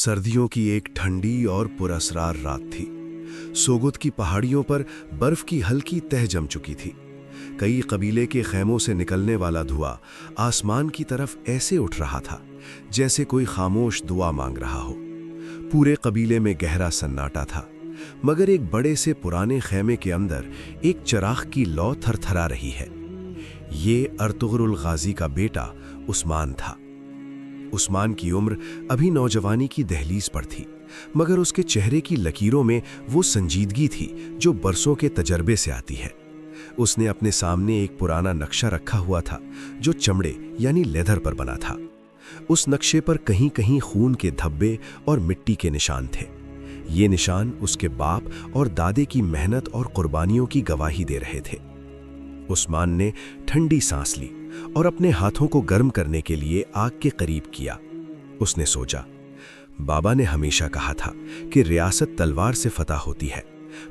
सर्दियों की एक ठंडी और पुरअसरार रात थी। सोगुत की पहाड़ियों पर बर्फ की हल्की तह जम चुकी थी। कई कबीले के खैमों से निकलने वाला धुआं आसमान की तरफ ऐसे उठ रहा था जैसे कोई खामोश दुआ मांग रहा हो। पूरे कबीले में गहरा सन्नाटा था, मगर एक बड़े से पुराने खैमे के अंदर एक चराग की लौ थरथरा रही है। ये अर्तुगरुल गाजी का बेटा उस्मान था। उस्मान की उम्र अभी नौजवानी की दहलीज पर थी, मगर उसके चेहरे की लकीरों में वो संजीदगी थी जो बरसों के तजर्बे से आती है। उसने अपने सामने एक पुराना नक्शा रखा हुआ था जो चमड़े यानी लेदर पर बना था। उस नक्शे पर कहीं कहीं खून के धब्बे और मिट्टी के निशान थे। ये निशान उसके बाप और दादे की मेहनत और कुर्बानियों की गवाही दे रहे थे। उस्मान ने ठंडी सांस ली और अपने हाथों को गर्म करने के लिए आग के करीब किया। उसने सोचा, बाबा ने हमेशा कहा था कि रियासत तलवार से फतह होती है,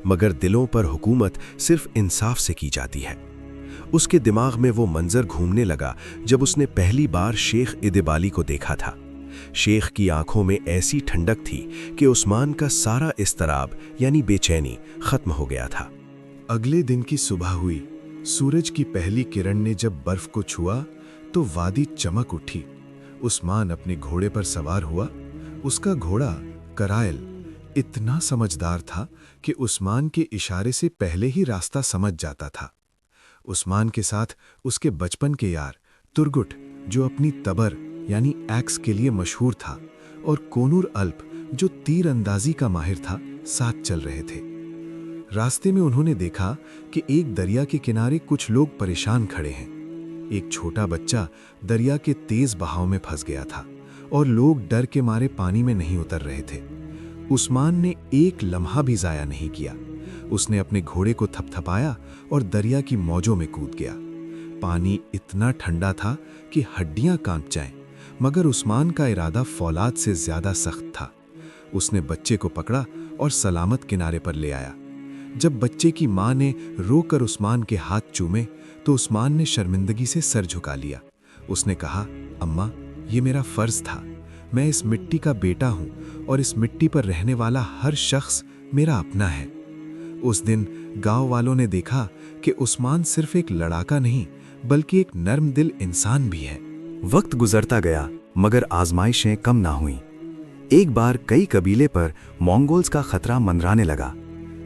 मगर दिलों पर हुकूमत सिर्फ इंसाफ से की जाती है। उसके दिमाग में वो मंजर घूमने लगा जब उसने पहली बार शेख इदबाली को देखा था। शेख की आंखों में ऐसी ठंडक थी कि उस्मान का सारा इस्तराब यानी बेचैनी खत्म हो गया था। अगले दिन की सुबह हुई। सूरज की पहली किरण ने जब बर्फ को छुआ तो वादी चमक उठी। उस्मान अपने घोड़े पर सवार हुआ। उसका घोड़ा करायल इतना समझदार था कि उस्मान के इशारे से पहले ही रास्ता समझ जाता था। उस्मान के साथ उसके बचपन के यार तुर्गुट, जो अपनी तबर यानी एक्स के लिए मशहूर था, और कोनूर अल्प, जो तीर अंदाजी का माहिर था, साथ चल रहे थे। रास्ते में उन्होंने देखा कि एक दरिया के किनारे कुछ लोग परेशान खड़े हैं। एक छोटा बच्चा दरिया के तेज बहाव में फंस गया था और लोग डर के मारे पानी में नहीं उतर रहे थे। उस्मान ने एक लम्हा भी जाया नहीं किया। उसने अपने घोड़े को थपथपाया और दरिया की मौजों में कूद गया। पानी इतना ठंडा था कि हड्डियां कांप जाएं, मगर उस्मान का इरादा फौलाद से ज्यादा सख्त था। उसने बच्चे को पकड़ा और सलामत किनारे पर ले आया। जब बच्चे की मां ने रोकर उस्मान के हाथ चूमे तो उस्मान ने शर्मिंदगी से सर झुका लिया। उसने कहा, अम्मा, ये मेरा फर्ज था। मैं इस मिट्टी का बेटा हूं और इस मिट्टी पर रहने वाला हर शख्स मेरा अपना है। उस दिन गांव वालों ने देखा कि उस्मान सिर्फ एक लड़ाका नहीं बल्कि एक नर्म दिल इंसान भी है। वक्त गुजरता गया, मगर आजमाइशें कम ना हुईं। एक बार कई कबीले पर मंगोल्स का खतरा मंडराने लगा।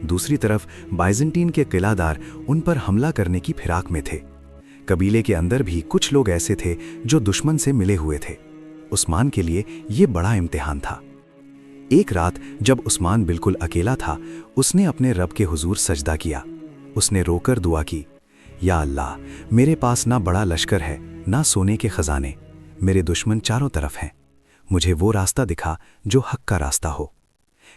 दूसरी तरफ बाइजेंटीन के किलादार उन पर हमला करने की फिराक में थे। कबीले के अंदर भी कुछ लोग ऐसे थे जो दुश्मन से मिले हुए थे। उस्मान के लिए ये बड़ा इम्तिहान था। एक रात जब उस्मान बिल्कुल अकेला था, उसने अपने रब के हुजूर सजदा किया। उसने रोकर दुआ की, या अल्लाह, मेरे पास ना बड़ा लश्कर है ना सोने के खजाने। मेरे दुश्मन चारों तरफ हैं। मुझे वो रास्ता दिखा जो हक का रास्ता हो।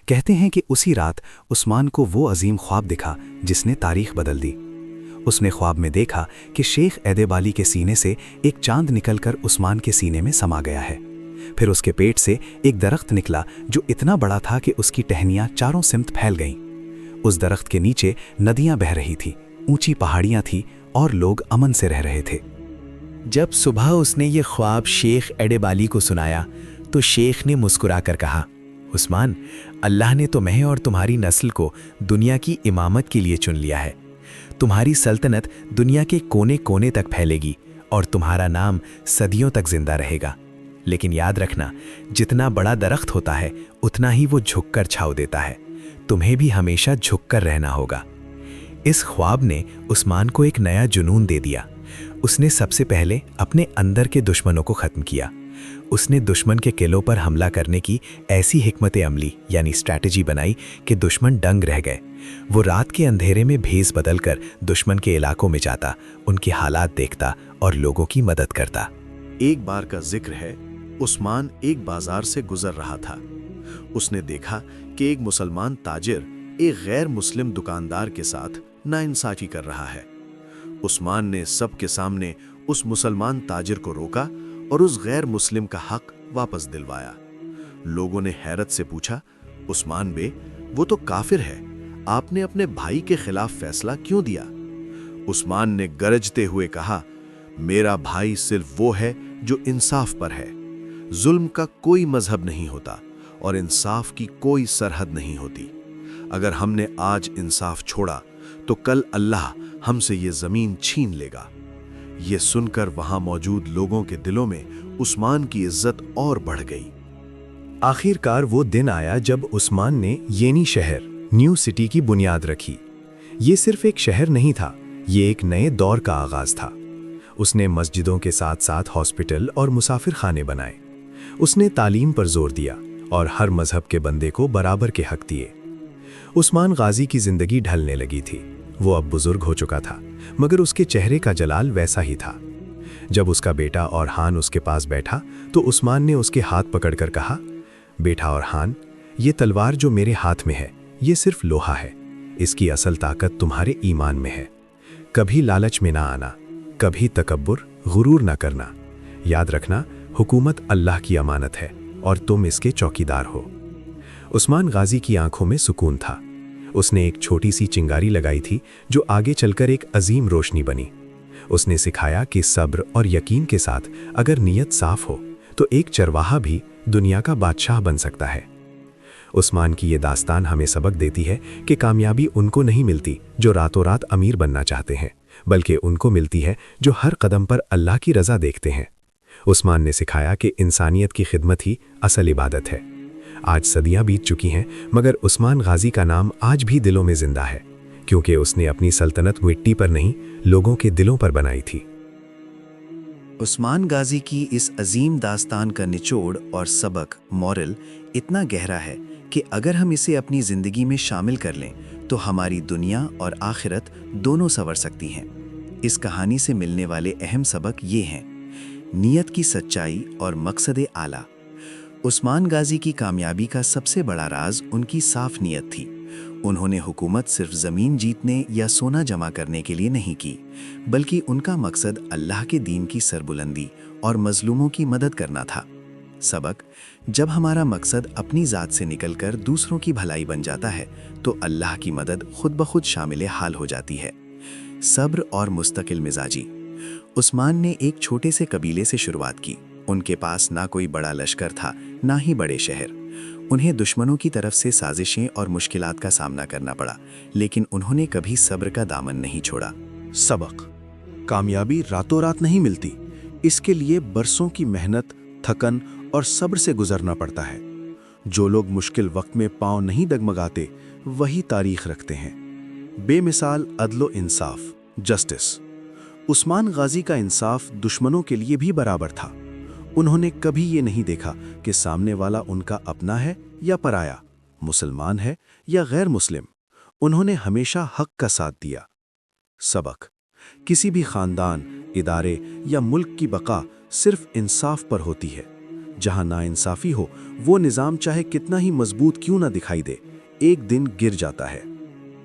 कहते हैं कि उसी रात उस्मान को वो अजीम ख्वाब दिखा जिसने तारीख बदल दी। उसने ख्वाब में देखा कि शेख एदेबाली के सीने से एक चांद निकलकर उस्मान के सीने में समा गया है। फिर उसके पेट से एक दरख्त निकला जो इतना बड़ा था कि उसकी टहनियां चारों सिमत फैल गईं। उस दरख्त के नीचे नदियां बह रही थी, ऊंची पहाड़ियां थी और लोग अमन से रह रहे थे। जब सुबह उसने ये ख्वाब शेख एडेबाली को सुनाया तो शेख ने मुस्कुराकर कहा, उस्मान, अल्लाह ने तुम्हें और तुम्हारी नस्ल को दुनिया की इमामत के लिए चुन लिया है। तुम्हारी सल्तनत दुनिया के कोने कोने तक फैलेगी और तुम्हारा नाम सदियों तक जिंदा रहेगा। लेकिन याद रखना, जितना बड़ा दरख्त होता है उतना ही वो झुककर छांव देता है। तुम्हें भी हमेशा झुककर रहना होगा। इस ख्वाब ने उस्मान को एक नया जुनून दे दिया। उसने सबसे पहले अपने अंदर के दुश्मनों को खत्म किया। उसने दुश्मन के किलों पर हमला करने की ऐसी हिकमत अमली यानी स्ट्रैटेजी बनाई कि दुश्मन दंग रह गए। वो रात के अंधेरे में भेस बदलकर दुश्मन के इलाकों में जाता, उनके हालात देखता और लोगों की मदद करता। एक बार का जिक्र है, उस्मान एक बाजार से गुजर रहा था। उसने देखा कि एक मुसलमान ताजिर एक गैर मुस्लिम दुकानदार के साथ नाइंसाफी कर रहा है। उस्मान ने सबके सामने उस मुसलमान ताजिर को रोका और उस गैर मुस्लिम का हक वापस दिलवाया। लोगों ने हैरत से पूछा, उस्मान बे, वो तो काफिर है, आपने अपने भाई के खिलाफ फैसला क्यों दिया? उस्मान ने गरजते हुए कहा, मेरा भाई सिर्फ वो है जो इंसाफ पर है। जुल्म का कोई मजहब नहीं होता और इंसाफ की कोई सरहद नहीं होती। अगर हमने आज इंसाफ छोड़ा तो कल अल्लाह हमसे ये ज़मीन छीन लेगा। ये सुनकर वहां मौजूद लोगों के दिलों में उस्मान की इज्जत और बढ़ गई। आखिरकार वो दिन आया जब उस्मान ने येनी शहर, न्यू सिटी की बुनियाद रखी। ये सिर्फ एक शहर नहीं था, ये एक नए दौर का आगाज था। उसने मस्जिदों के साथ साथ हॉस्पिटल और मुसाफिर खाने बनाए। उसने तालीम पर जोर दिया और हर मजहब के बंदे को बराबर के हक दिए। उस्मान गाजी की जिंदगी ढलने लगी थी। वो अब बुजुर्ग हो चुका था, मगर उसके चेहरे का जलाल वैसा ही था। जब उसका बेटा औरहान उसके पास बैठा तो उस्मान ने उसके हाथ पकड़कर कहा, बेटा औरहान, ये तलवार जो मेरे हाथ में है, ये सिर्फ लोहा है। इसकी असल ताकत तुम्हारे ईमान में है। कभी लालच में ना आना, कभी तकब्बुर, गुरूर ना करना। याद रखना, हुकूमत अल्लाह की अमानत है और तुम इसके चौकीदार हो। उस्मान गाजी की आंखों में सुकून था। उसने एक छोटी सी चिंगारी लगाई थी जो आगे चलकर एक अजीम रोशनी बनी। उसने सिखाया कि सब्र और यकीन के साथ अगर नीयत साफ हो तो एक चरवाहा भी दुनिया का बादशाह बन सकता है। उस्मान की ये दास्तान हमें सबक देती है कि कामयाबी उनको नहीं मिलती जो रातों रात अमीर बनना चाहते हैं, बल्कि उनको मिलती है जो हर कदम पर अल्लाह की रज़ा देखते हैं। उस्मान ने सिखाया कि इंसानियत की खिदमत ही असल इबादत है। आज सदियां बीत चुकी हैं, मगर उस्मान गाजी का नाम आज भी दिलों में जिंदा है, क्योंकि उसने अपनी सल्तनत मिट्टी पर नहीं, लोगों के दिलों पर बनाई थी। उस्मान गाजी की इस अजीम दास्तान का निचोड़ और सबक, मॉरल इतना गहरा है कि अगर हम इसे अपनी ज़िंदगी में शामिल कर लें तो हमारी दुनिया और आखिरत दोनों संवर सकती हैं। इस कहानी से मिलने वाले अहम सबक ये हैं: नीयत की सच्चाई और मकसद आला। उस्मान गाजी की कामयाबी का सबसे बड़ा राज उनकी साफ नीयत थी। उन्होंने हुकूमत सिर्फ ज़मीन जीतने या सोना जमा करने के लिए नहीं की, बल्कि उनका मकसद अल्लाह के दीन की सरबुलंदी और मजलूमों की मदद करना था। सबक: जब हमारा मकसद अपनी ज़ात से निकलकर दूसरों की भलाई बन जाता है तो अल्लाह की मदद खुद ब खुद शामिल हाल हो जाती है। सब्र और मुस्तकिल मिजाजी। उस्मान ने एक छोटे से कबीले से शुरुआत की। उनके पास ना कोई बड़ा लश्कर था, ना ही बड़े शहर। उन्हें दुश्मनों की तरफ से साजिशें और मुश्किलात का सामना करना पड़ा, लेकिन उन्होंने कभी सब्र का दामन नहीं छोड़ा। सबक: कामयाबी रातों रात नहीं मिलती, इसके लिए बरसों की मेहनत, थकन और सब्र से गुजरना पड़ता है। जो लोग मुश्किल वक्त में पांव नहीं डगमगाते, वही तारीख रखते हैं। बेमिसाल अदलो इंसाफ, जस्टिस। उस्मान गाजी का इंसाफ दुश्मनों के लिए भी बराबर था। उन्होंने कभी ये नहीं देखा कि सामने वाला उनका अपना है या पराया, मुसलमान है या गैर मुस्लिम। उन्होंने हमेशा हक का साथ दिया। सबक: किसी भी खानदान, इदारे या मुल्क की बका सिर्फ इंसाफ पर होती है। जहां नाइंसाफी हो, वो निज़ाम चाहे कितना ही मजबूत क्यों ना दिखाई दे, एक दिन गिर जाता है।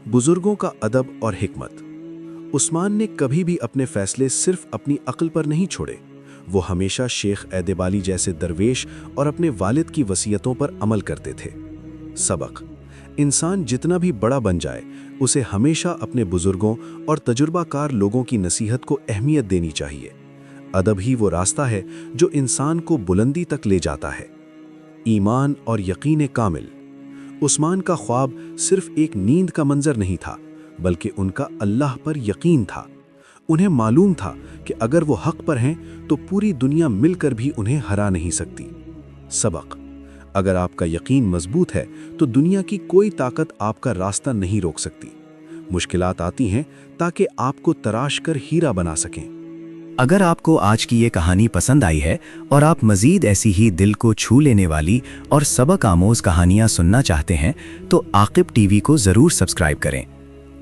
बुजुर्गों का अदब और हिकमत। उस्मान ने कभी भी अपने फैसले सिर्फ अपनी अक्ल पर नहीं छोड़े। वो हमेशा शेख एदेबाली जैसे दरवेश और अपने वालिद की वसीयतों पर अमल करते थे। सबक: इंसान जितना भी बड़ा बन जाए, उसे हमेशा अपने बुजुर्गों और तजुर्बाकार लोगों की नसीहत को अहमियत देनी चाहिए। अदब ही वो रास्ता है जो इंसान को बुलंदी तक ले जाता है। ईमान और यकीन कामिल। उस्मान का ख्वाब सिर्फ एक नींद का मंजर नहीं था, बल्कि उनका अल्लाह पर यकीन था। उन्हें मालूम था कि अगर वो हक पर हैं तो पूरी दुनिया मिलकर भी उन्हें हरा नहीं सकती। सबक: अगर आपका यकीन मजबूत है तो दुनिया की कोई ताकत आपका रास्ता नहीं रोक सकती। मुश्किलात आती हैं ताकि आपको तराश कर हीरा बना सकें। अगर आपको आज की ये कहानी पसंद आई है और आप मज़ीद ऐसी ही दिल को छू लेने वाली और सबक आमोज़ कहानियाँ सुनना चाहते हैं तो आकिब टीवी को ज़रूर सब्सक्राइब करें।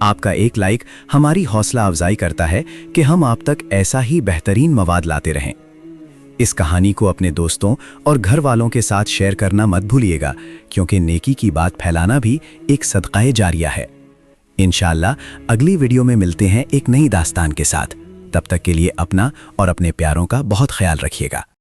आपका एक लाइक हमारी हौसला अफजाई करता है कि हम आप तक ऐसा ही बेहतरीन मवाद लाते रहें। इस कहानी को अपने दोस्तों और घर वालों के साथ शेयर करना मत भूलिएगा, क्योंकि नेकी की बात फैलाना भी एक सदक़ाए जारिया है। इंशाअल्लाह अगली वीडियो में मिलते हैं एक नई दास्तान के साथ। तब तक के लिए अपना और अपने प्यारों का बहुत ख्याल रखिएगा।